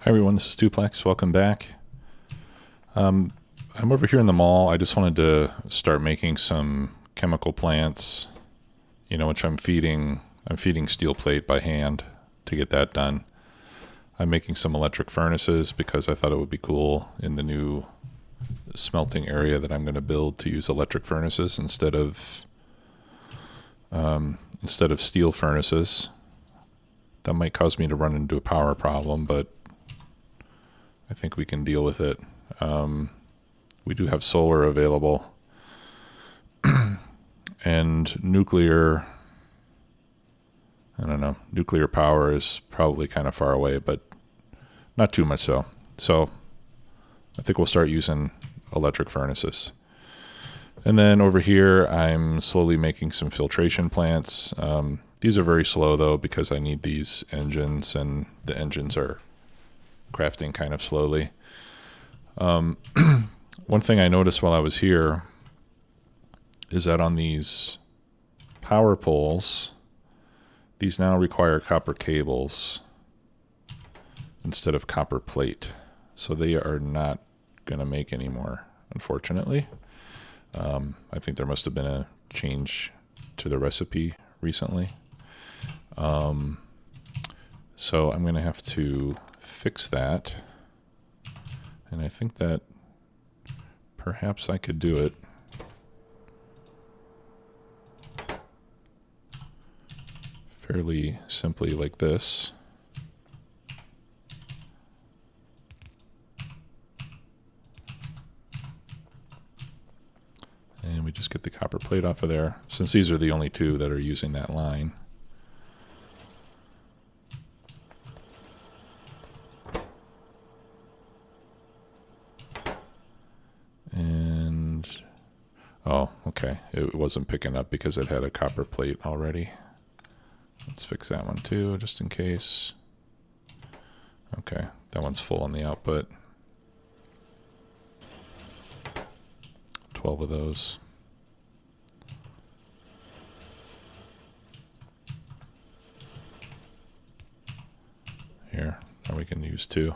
Hi everyone, this is Tuplex. Welcome back. I'm over here in the mall. I just wanted to start making some chemical plants, which I'm feeding steel plate by hand to get that done. I'm making some electric furnaces because I thought it would be cool in the new smelting area that I'm going to build to use electric furnaces instead of steel furnaces. That might cause me to run into a power problem, but I think we can deal with it. We do have solar available and nuclear. I don't know. Nuclear power is probably kind of far away, but not too much so. So I think we'll start using electric furnaces. And then over here, I'm slowly making some filtration plants. These are very slow though, because I need these engines, and the engines are crafting kind of slowly. One thing I noticed while I was here is that on these power poles, these now require copper cables instead of copper plate. So they are not going to make anymore, unfortunately. I think there must have been a change to the recipe recently. So I'm going to have to fix that. And I think that perhaps I could do it. Fairly simply like this. And we just get the copper plate off of there, since these are the only two that are using that line. And, oh, okay, it wasn't picking up because it had a copper plate already. Let's fix that one too, just in case. Okay, that one's full on the output. 12 of those. Here, now we can use 2.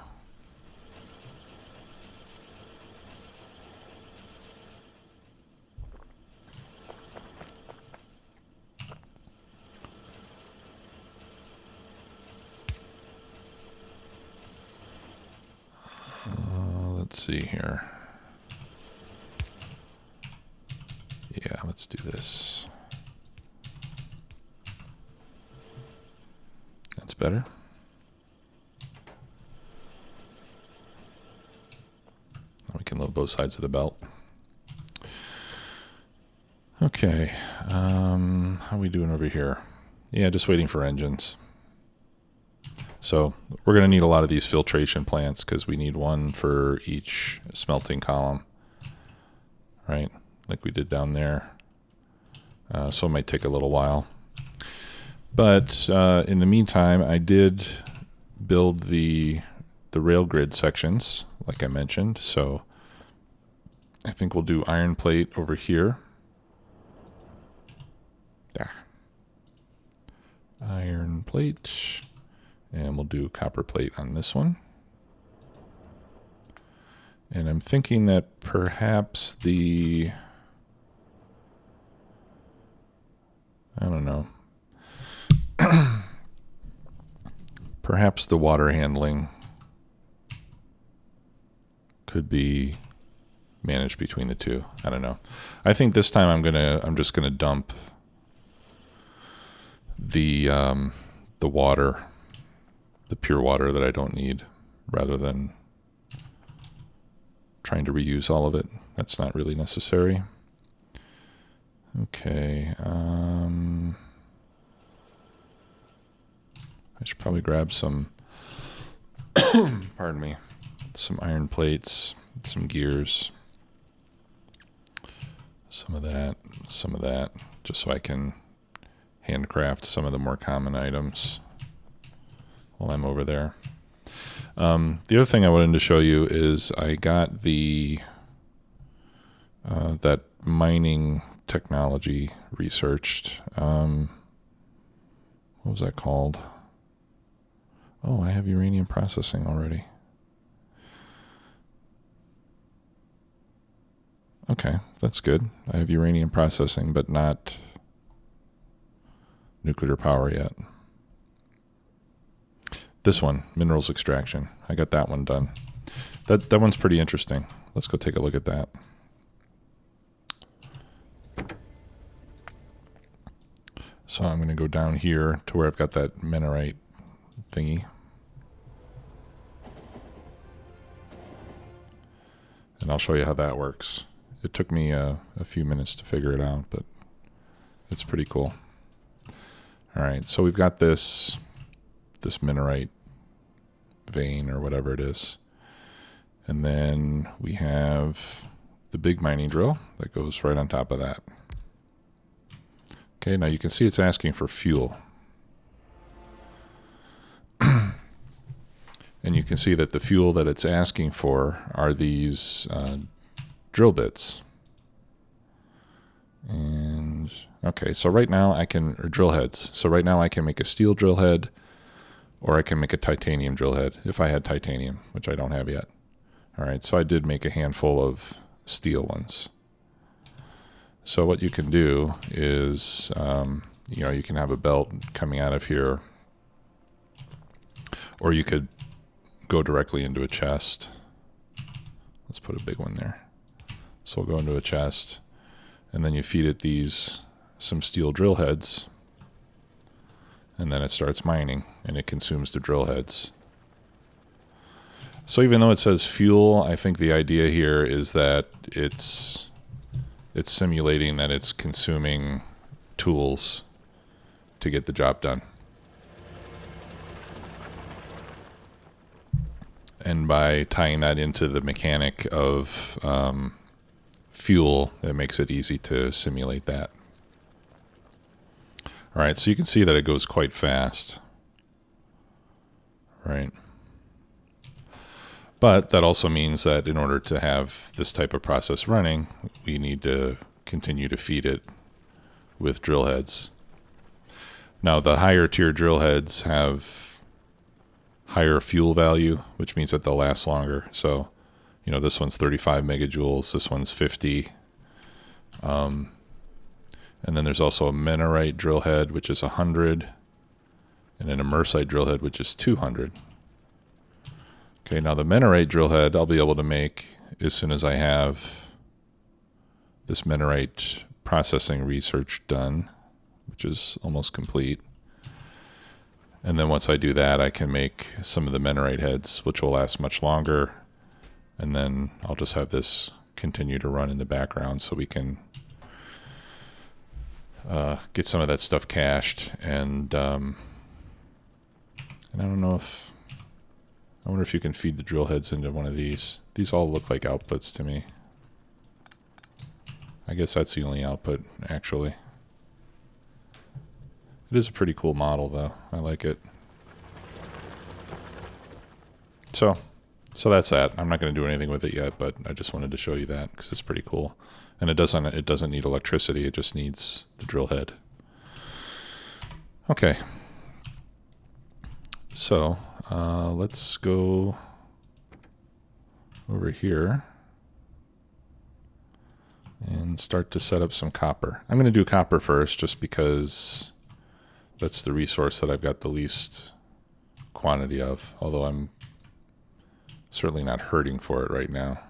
Let's see here. Yeah, let's do this. That's better. We can load both sides of the belt. Okay, how are we doing over here? Yeah, just waiting for engines. So we're going to need a lot of these filtration plants because we need one for each smelting column, right? Like we did down there. So it might take a little while. But in the meantime, I did build the rail grid sections, like I mentioned. So I think we'll do iron plate over here. There. Iron plate. And we'll do copper plate on this one. And I'm thinking that perhaps I don't know. Perhaps the water handling could be managed between the two. I don't know. I think this time I'm just gonna dump the water, the pure water that I don't need, rather than trying to reuse all of it. That's not really necessary. Okay, I should probably grab some, pardon me, some iron plates, some gears, some of that, just so I can handcraft some of the more common items while I'm over there. The other thing I wanted to show you is I got that mining technology researched. What was that called? Oh, I have uranium processing already. Okay, that's good. I have uranium processing, but not nuclear power yet. This one, minerals extraction. I got that one done. That one's pretty interesting. Let's go take a look at that. So I'm going to go down here to where I've got that minerite thingy. And I'll show you how that works. It took me a few minutes to figure it out, but it's pretty cool. All right, so we've got this minerite vein or whatever it is. And then we have the big mining drill that goes right on top of that. Okay, now you can see it's asking for fuel. And you can see that the fuel that it's asking for are these drill bits. And okay, so right now I can, or drill heads. So right now I can make a steel drill head, or I can make a titanium drill head if I had titanium, which I don't have yet. All right, so I did make a handful of steel ones. So what you can do is, you know, you can have a belt coming out of here, or you could go directly into a chest. Let's put a big one there. So we'll go into a chest, and then you feed it some steel drill heads, and then it starts mining, and it consumes the drill heads. So even though it says fuel, I think the idea here is that it's simulating that it's consuming tools to get the job done. And by tying that into the mechanic of fuel, it makes it easy to simulate that. All right, so you can see that it goes quite fast, right? But that also means that in order to have this type of process running, we need to continue to feed it with drill heads. Now, the higher tier drill heads have higher fuel value, which means that they'll last longer. So, you know, this one's 35 megajoules, this one's 50. And then there's also a minerite drill head, which is 100, and an immersite drill head, which is 200. Okay, now the minerite drill head I'll be able to make as soon as I have this minerite processing research done, which is almost complete. And then once I do that, I can make some of the minerite heads, which will last much longer. And then I'll just have this continue to run in the background so we can get some of that stuff cached. And I don't know if, I wonder if you can feed the drill heads into one of these. These all look like outputs to me. I guess that's the only output, actually. It is a pretty cool model, though. I like it. So that's that. I'm not going to do anything with it yet, but I just wanted to show you that because it's pretty cool. And it doesn't need electricity. It just needs the drill head. Okay. So let's go over here and start to set up some copper. I'm going to do copper first just because that's the resource that I've got the least quantity of, although I'm certainly not hurting for it right now.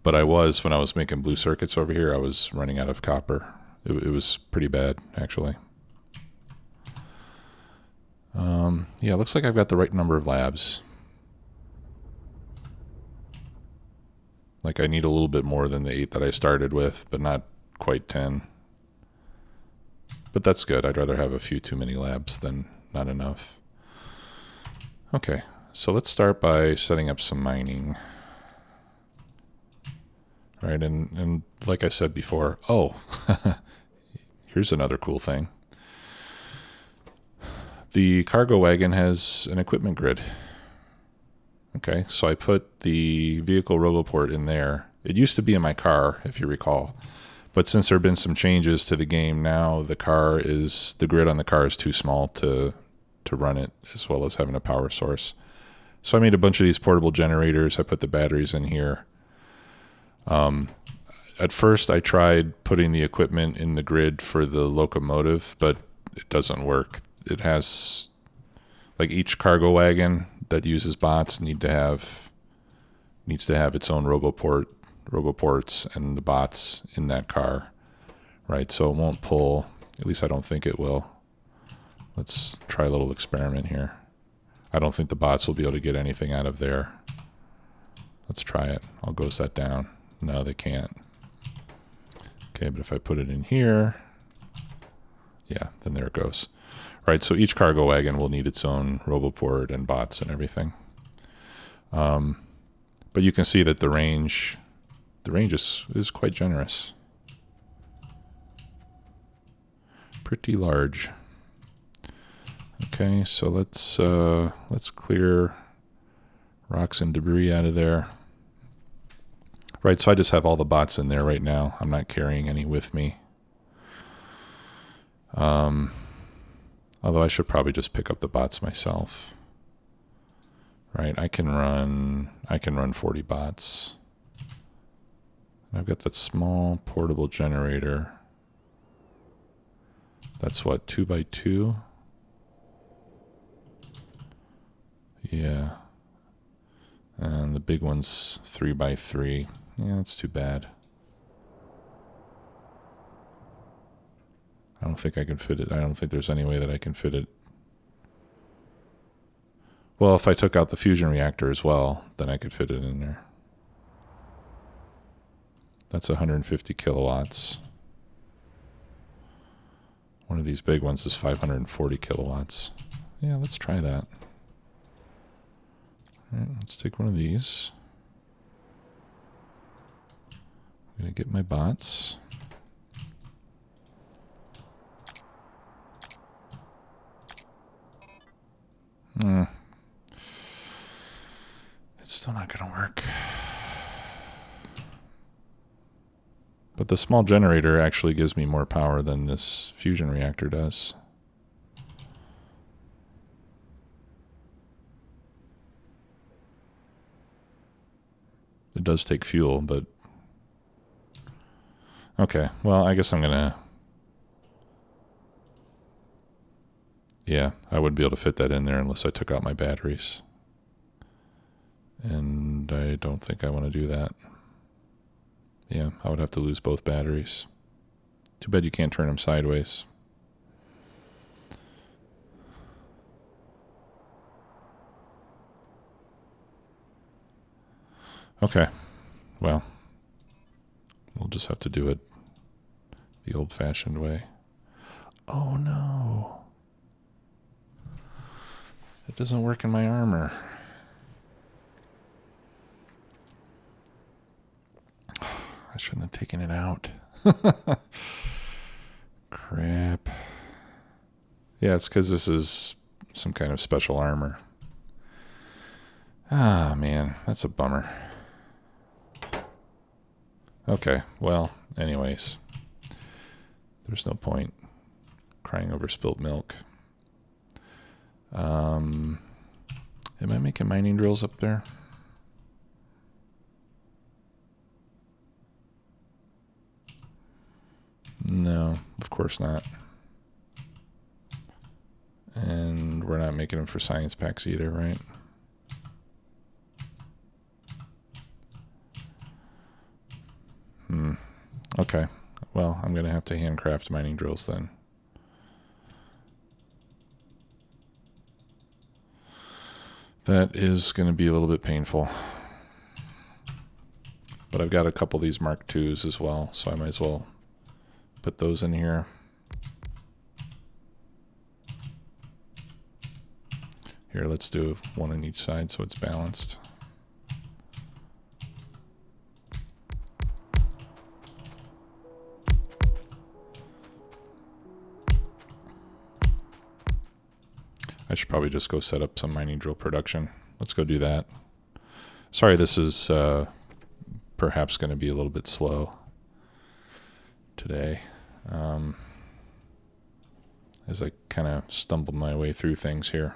But I was, when I was making blue circuits over here, I was running out of copper. It was pretty bad, actually. Yeah, looks like I've got the right number of labs. Like I need a little bit more than the 8 that I started with, but not quite 10. But that's good. I'd rather have a few too many labs than not enough. Okay, so let's start by setting up some mining. All right, and like I said before, oh, here's another cool thing. The cargo wagon has an equipment grid. Okay, so I put the vehicle roboport in there. It used to be in my car, if you recall. But since there have been some changes to the game now, the grid on the car is too small to run it, as well as having a power source. So I made a bunch of these portable generators. I put the batteries in here. At first, I tried putting the equipment in the grid for the locomotive, but it doesn't work. It has, like, each cargo wagon that uses bots needs to have its own roboports and the bots in that car, right? So it won't pull. At least I don't think it will. Let's try a little experiment here. I don't think the bots will be able to get anything out of there. Let's try it. I'll ghost that down. No, they can't. Okay, but if I put it in here, yeah, then there it goes. Right, so each cargo wagon will need its own roboport and bots and everything. But you can see that the range is quite generous. Pretty large. Okay, so let's clear rocks and debris out of there. Right, so I just have all the bots in there right now. I'm not carrying any with me. Although I should probably just pick up the bots myself. Right, I can run 40 bots. I've got that small portable generator. That's what, 2x2? Yeah. And the big one's 3x3. Yeah, that's too bad. I don't think I can fit it. I don't think there's any way that I can fit it. Well, if I took out the fusion reactor as well, then I could fit it in there. That's 150 kilowatts. One of these big ones is 540 kilowatts. Yeah, let's try that. All right, let's take one of these. I'm going to get my bots. It's still not going to work. But the small generator actually gives me more power than this fusion reactor does. It does take fuel, but... Okay, well, I guess I'm gonna... Yeah, I wouldn't be able to fit that in there unless I took out my batteries. And I don't think I want to do that. Yeah, I would have to lose both batteries. Too bad you can't turn them sideways. Okay, well, we'll just have to do it the old-fashioned way. Oh no! It doesn't work in my armor. I shouldn't have taken it out. Crap. Yeah, it's because this is some kind of special armor. Ah, man, that's a bummer. Okay, well, anyways. There's no point crying over spilt milk. Am I making mining drills up there? No, of course not. And we're not making them for science packs either, right? Okay. Well, I'm going to have to handcraft mining drills then. That is going to be a little bit painful. But I've got a couple of these Mark IIs as well, so I might as well put those in here. Here, let's do one on each side so it's balanced. I should probably just go set up some mining drill production. Let's go do that. Sorry, this is perhaps going to be a little bit slow today. As I kind of stumbled my way through things here.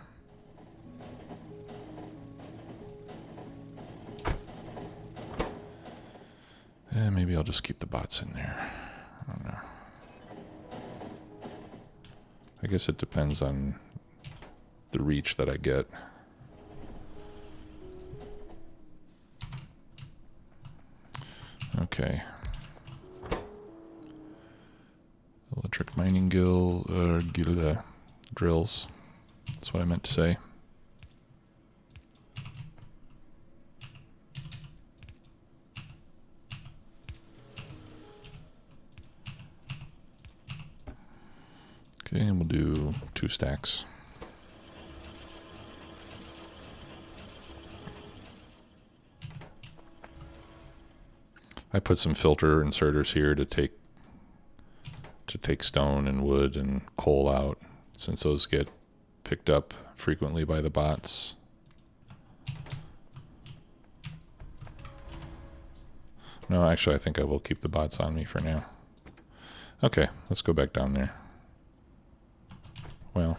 Maybe I'll just keep the bots in there. I don't know. I guess it depends on the reach that I get. Okay. Electric mining drills. That's what I meant to say. Okay, and we'll do 2 stacks. I put some filter inserters here to take stone and wood and coal out, since those get picked up frequently by the bots. No, actually, I think I will keep the bots on me for now. Okay, let's go back down there. Well,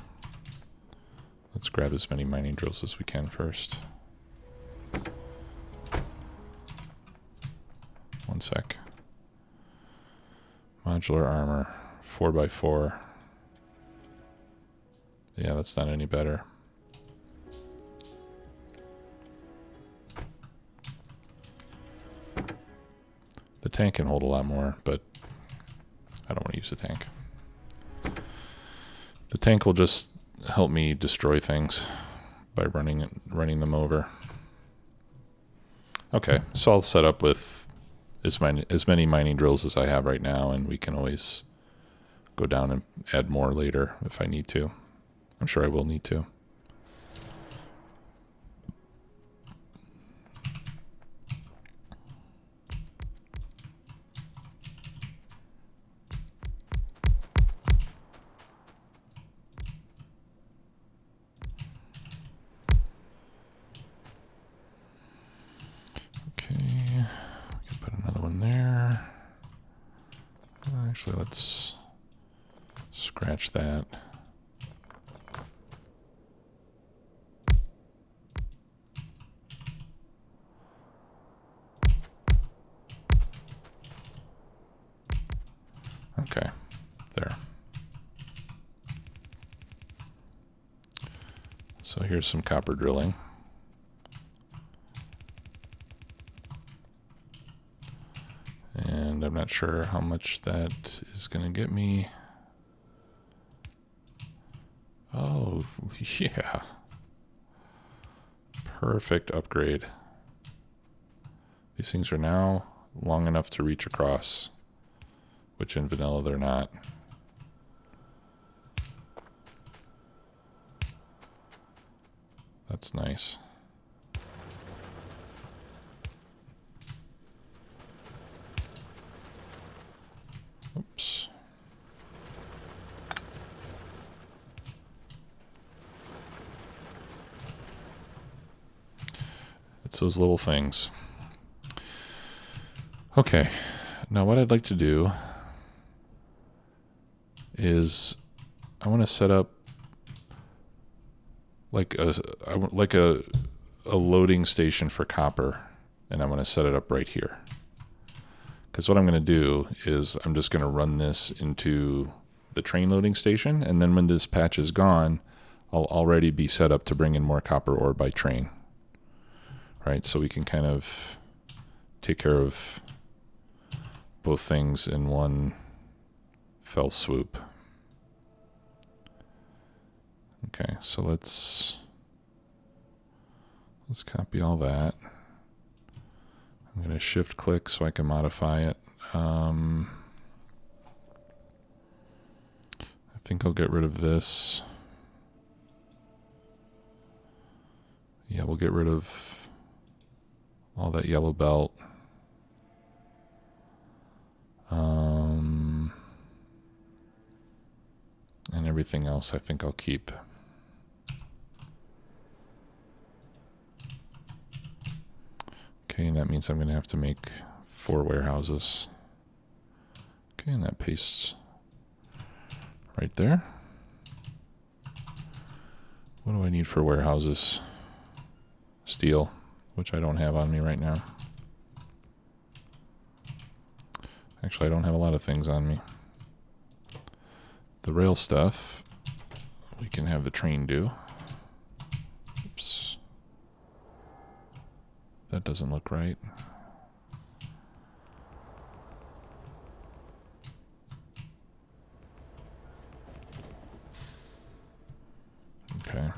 let's grab as many mining drills as we can first. One sec. Modular armor, 4x4. Yeah, that's not any better. The tank can hold a lot more, but I don't want to use the tank. The tank will just help me destroy things by running them over. Okay, so I'll set up with as many mining drills as I have right now, and we can always go down and add more later if I need to. I'm sure I will need to. Actually, let's scratch that. Okay, there. So here's some copper drilling. And I'm not sure how much that is going to get me. Oh, yeah. Perfect upgrade. These things are now long enough to reach across, which in vanilla they're not. That's nice. Oops. It's those little things. Okay, now what I'd like to do is I want to set up like a loading station for copper, and I want to set it up right here. Because what I'm going to do is I'm just going to run this into the train loading station, and then when this patch is gone, I'll already be set up to bring in more copper ore by train. Right, so we can kind of take care of both things in one fell swoop. Okay, so let's copy all that. I'm going to shift click so I can modify it. I think I'll get rid of this. Yeah, we'll get rid of all that yellow belt. And everything else I think I'll keep. Okay, and that means I'm going to have to make 4 warehouses. Okay, and that pastes right there. What do I need for warehouses? Steel, which I don't have on me right now. Actually, I don't have a lot of things on me. The rail stuff, we can have the train do. Oops. That doesn't look right. Okay.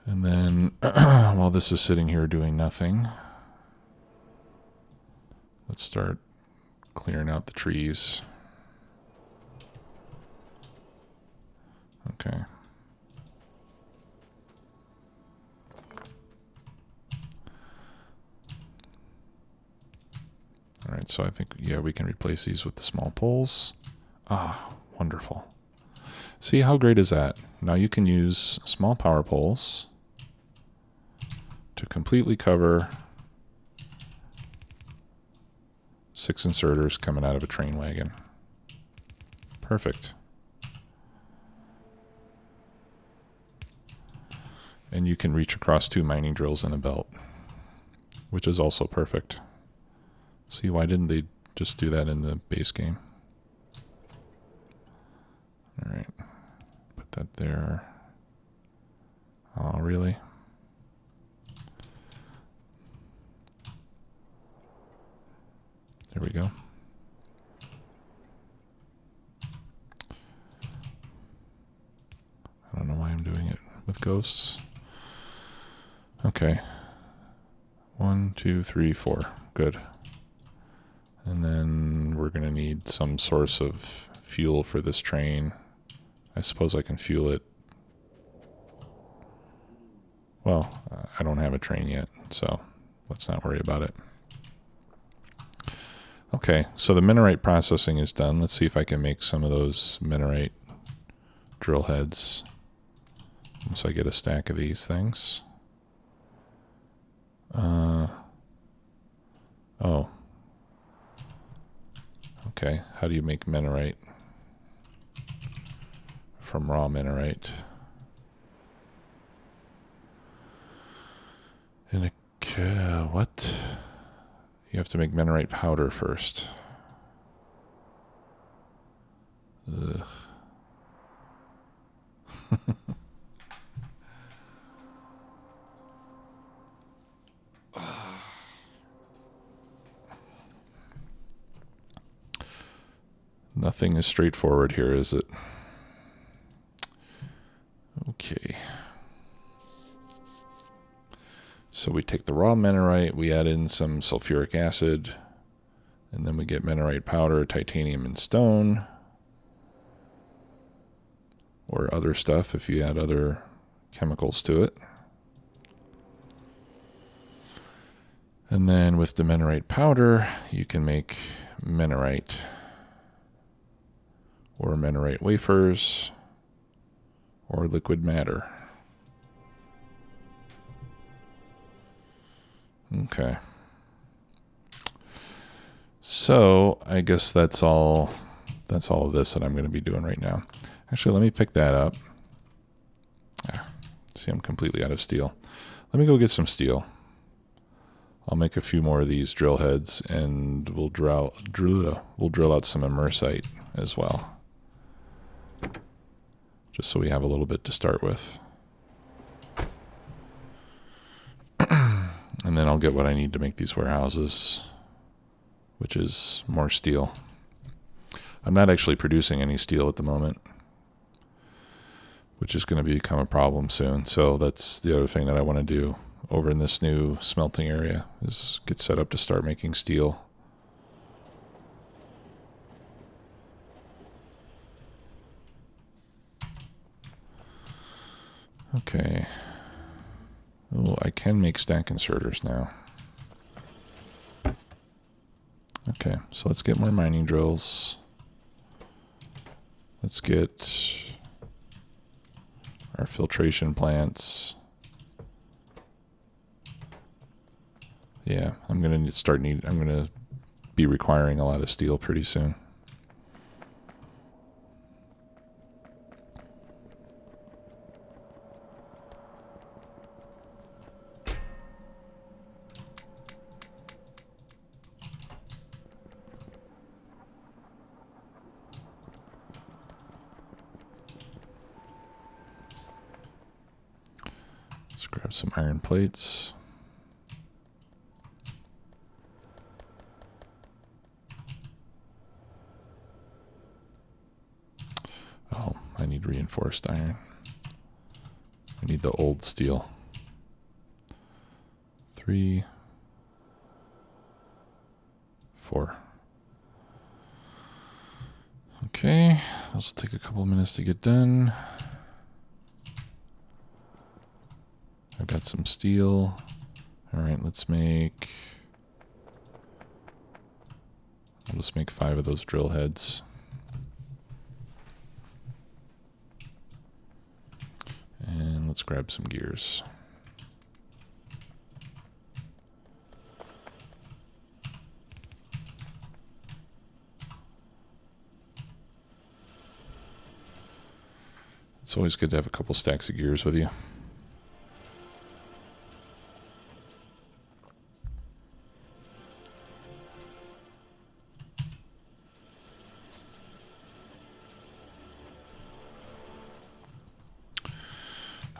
And then, while this is sitting here doing nothing, let's start clearing out the trees. Okay. All right, so I think, yeah, we can replace these with the small poles. Ah, wonderful. See, how great is that? Now you can use small power poles to completely cover 6 inserters coming out of a train wagon. Perfect. And you can reach across 2 mining drills in a belt, which is also perfect. See, why didn't they just do that in the base game? All right, put that there. Oh, really? There we go. I don't know why I'm doing it with ghosts. Okay. 1, 2, 3, 4. Good. And then we're going to need some source of fuel for this train. I suppose I can fuel it. Well, I don't have a train yet, so let's not worry about it. Okay, so the minerite processing is done. Let's see if I can make some of those minerite drill heads. Once I get a stack of these things. Oh. Okay, how do you make minerite from raw minerite? In a what? You have to make minerite powder first. Ugh. Nothing is straightforward here, is it? Okay. So we take the raw minerite, we add in some sulfuric acid, and then we get minerite powder, titanium, and stone. Or other stuff if you add other chemicals to it. And then with the minerite powder, you can make minerite or minerite wafers or liquid matter. Okay. So I guess that's all of this that I'm going to be doing right now. Actually, let me pick that up. See, I'm completely out of steel. Let me go get some steel. I'll make a few more of these drill heads, and we'll drill out some immersite as well, just so we have a little bit to start with. And then I'll get what I need to make these warehouses, which is more steel. I'm not actually producing any steel at the moment, which is going to become a problem soon. So that's the other thing that I want to do over in this new smelting area, is get set up to start making steel. Okay. Oh, I can make stack inserters now. Okay, so let's get more mining drills. Let's get our filtration plants. Yeah, I'm gonna be requiring a lot of steel pretty soon. Grab some iron plates. Oh, I need reinforced iron. I need the old steel. 3, 4. Okay, this will take a couple of minutes to get done. I've got some steel. All right, let's make... I'll just make 5 of those drill heads. And let's grab some gears. It's always good to have a couple stacks of gears with you.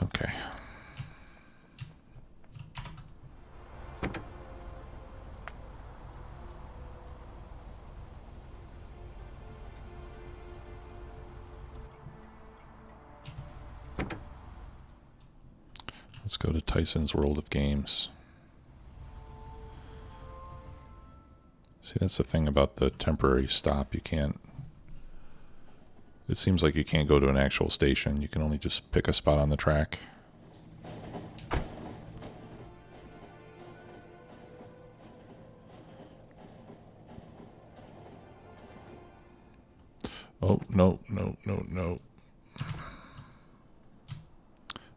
Okay. Let's go to Tyson's World of Games. See, that's the thing about the temporary stop. You can't... It seems like you can't go to an actual station. You can only just pick a spot on the track. Oh, no, no, no, no.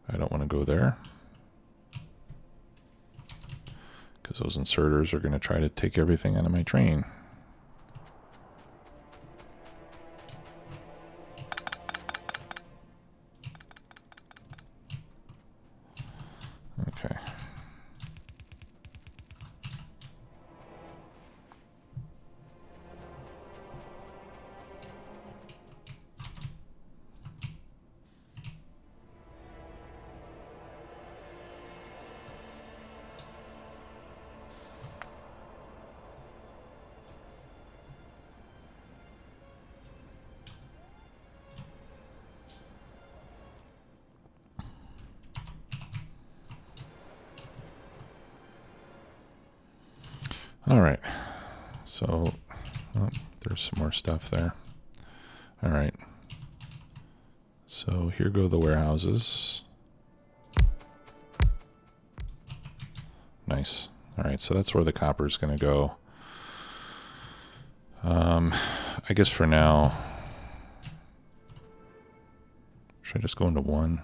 I don't want to go there, because those inserters are going to try to take everything out of my train. Okay. All right, so there's some more stuff there. All right, so here go the warehouses. Nice. All right, so that's where the copper is going to go. I guess for now, should I just go into one?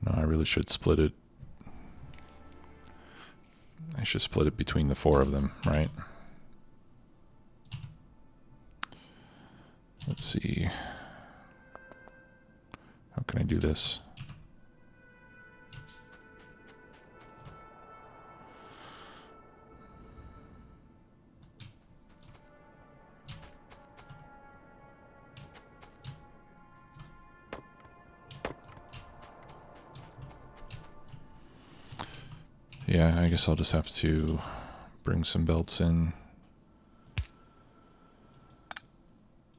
No, I really should split it. I should split it between the 4 of them, right? Let's see. How can I do this? Yeah, I guess I'll just have to bring some belts in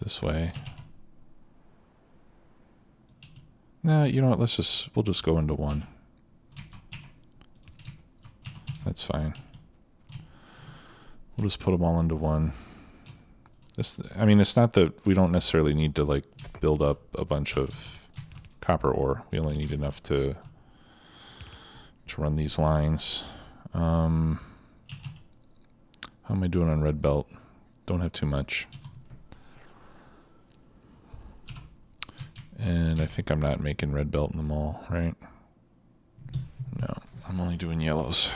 this way. Nah, you know what, we'll just go into one. That's fine. We'll just put them all into one. I mean, it's not that we don't necessarily need to like build up a bunch of copper ore. We only need enough to run these lines. How am I doing on red belt? Don't have too much. And I think I'm not making red belt in them all, right? No, I'm only doing yellows.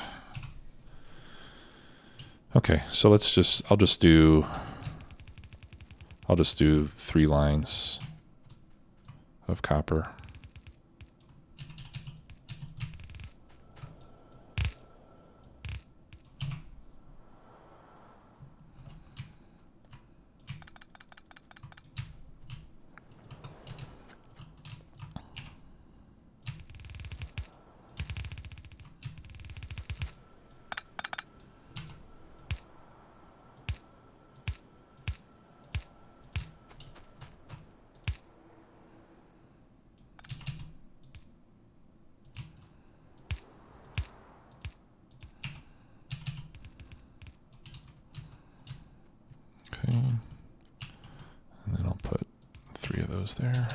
Okay, so I'll just do 3 lines of copper. goes there.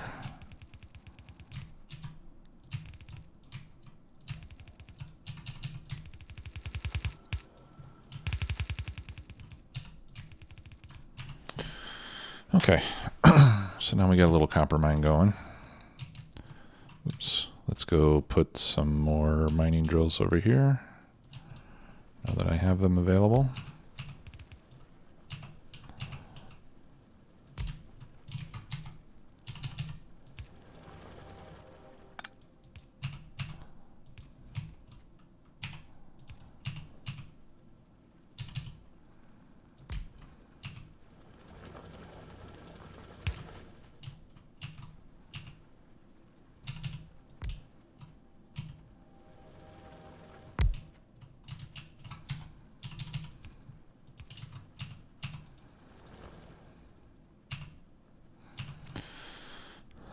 Okay, so now we got a little copper mine going. Oops, let's go put some more mining drills over here, now that I have them available.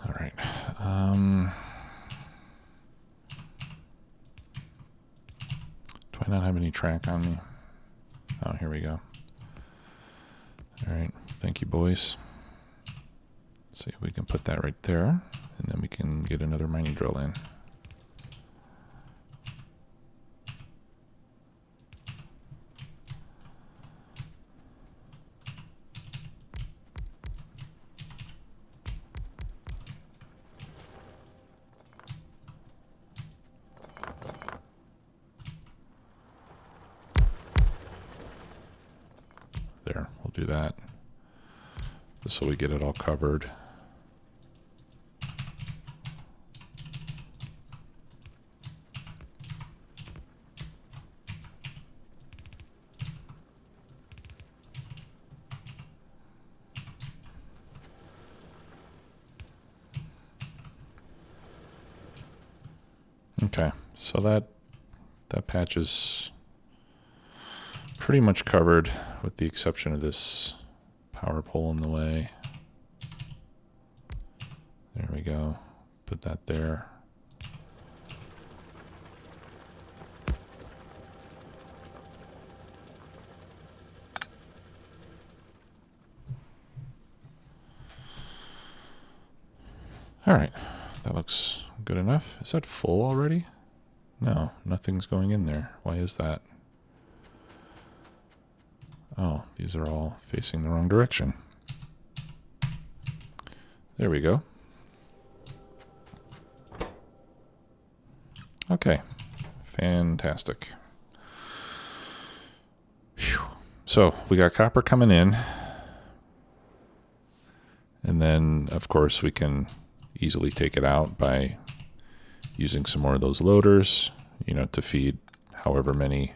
All right. Do I not have any track on me? Oh, here we go. All right. Thank you, boys. Let's see if we can put that right there, and then we can get another mining drill in. There, we'll do that, just so we get it all covered. Okay, so that patch is pretty much covered, with the exception of this power pole in the way. There we go. Put that there. All right, that looks good enough. Is that full already? No, nothing's going in there. Why is that? Oh, these are all facing the wrong direction. There we go. Okay, fantastic. Whew. So we got copper coming in, and then of course we can easily take it out by using some more of those loaders, you know, to feed however many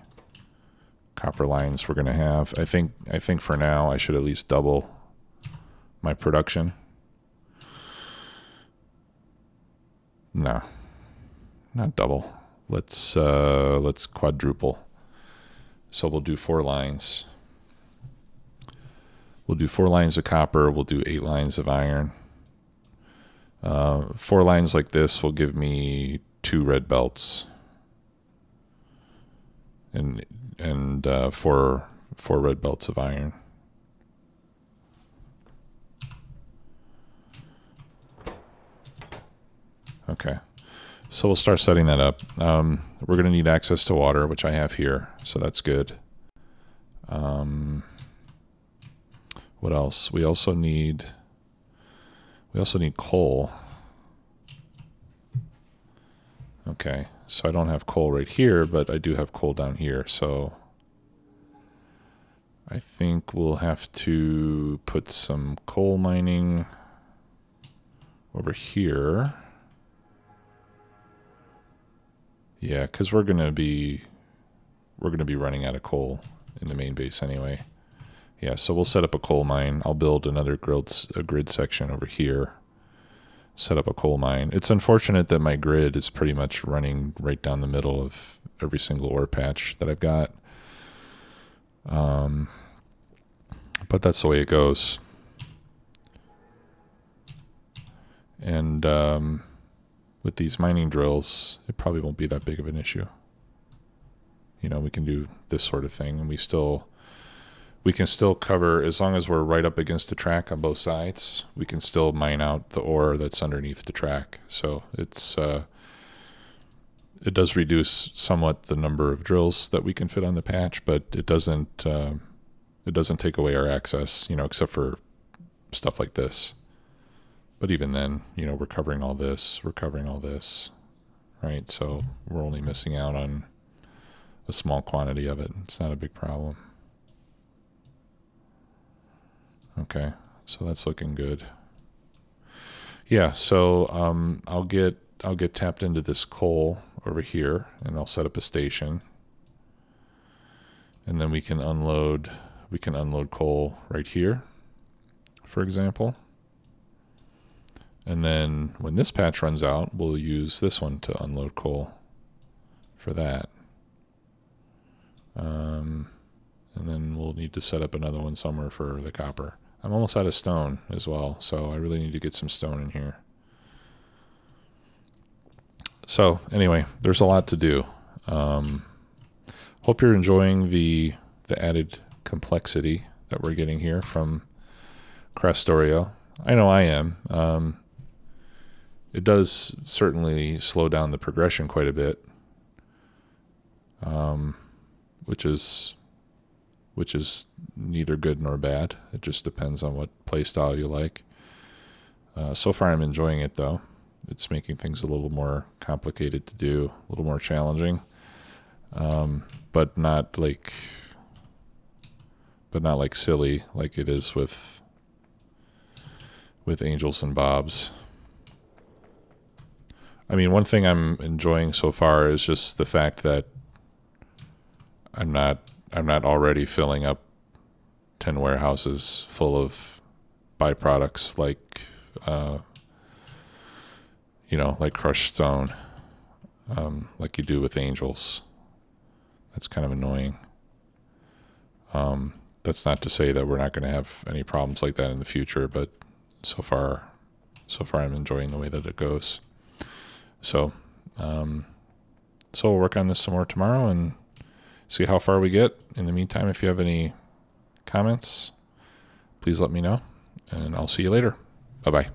copper lines we're going to have. I think for now I should at least double my production. No, not double. Let's quadruple. So we'll do 4 lines. We'll do 4 lines of copper. We'll do 8 lines of iron. 4 lines like this will give me 2 red belts. And 4 red belts of iron. Okay, so we'll start setting that up. We're going to need access to water, which I have here, so that's good. What else? We also need coal. Okay, so I don't have coal right here, but I do have coal down here, so I think we'll have to put some coal mining over here. Yeah, because we're gonna be running out of coal in the main base anyway. Yeah, so we'll set up a coal mine. I'll build another grid section over here. Set up a coal mine. It's unfortunate that my grid is pretty much running right down the middle of every single ore patch that I've got. But that's the way it goes. And with these mining drills, it probably won't be that big of an issue. You know, we can do this sort of thing, and we still we can still cover, as long as we're right up against the track on both sides, we can still mine out the ore that's underneath the track. So it's it does reduce somewhat the number of drills that we can fit on the patch, but it doesn't take away our access, except for stuff like this. But even then, we're covering all this, right? So we're only missing out on a small quantity of it. It's not a big problem. Okay, so that's looking good. Yeah, so I'll get tapped into this coal over here, and I'll set up a station, and then we can unload coal right here, for example. And then when this patch runs out, we'll use this one to unload coal for that. And then we'll need to set up another one somewhere for the copper. I'm almost out of stone as well, so I really need to get some stone in here. So anyway, there's a lot to do. Hope you're enjoying the added complexity that we're getting here from Krastorio. I know I am. It does certainly slow down the progression quite a bit, which is neither good nor bad. It just depends on what playstyle you like. So far I'm enjoying it though. It's making things a little more complicated to do, a little more challenging, but not like silly like it is with Angels and Bobs. I mean, one thing I'm enjoying so far is just the fact that I'm not already filling up 10 warehouses full of byproducts like like crushed stone, like you do with Angels. That's kind of annoying. That's not to say that we're not going to have any problems like that in the future, but so far I'm enjoying the way that it goes. So we'll work on this some more tomorrow and see how far we get. In the meantime, if you have any comments, please let me know, and I'll see you later. Bye-bye.